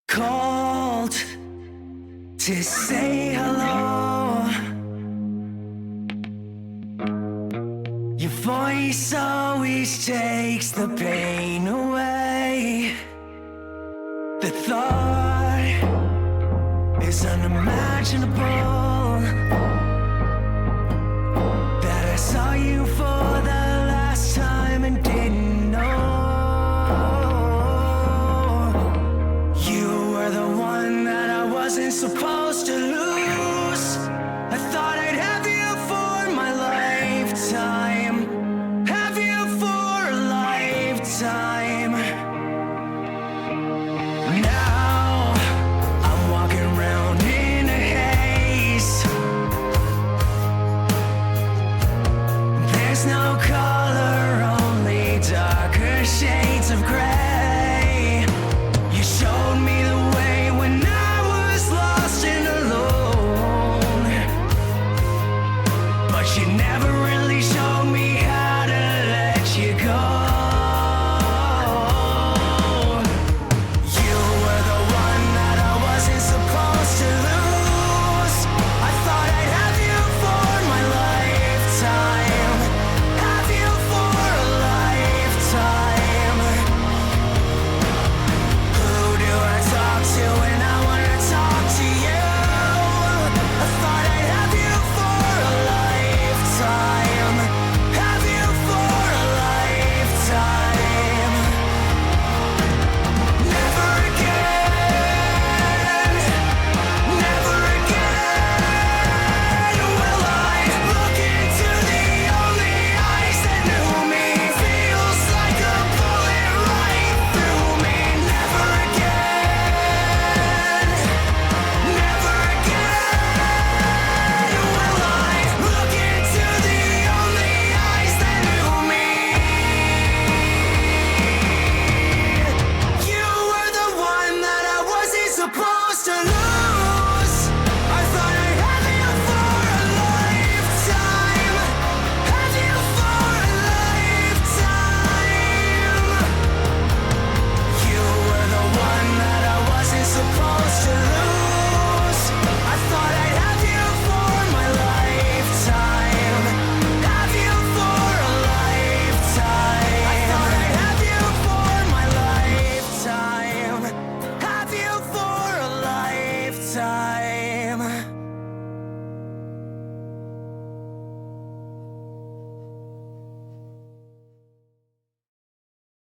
called to say hello. Your voice always takes the pain away. The thought is unimaginable that I saw you for the last time and didn't know you were the one that I wasn't supposed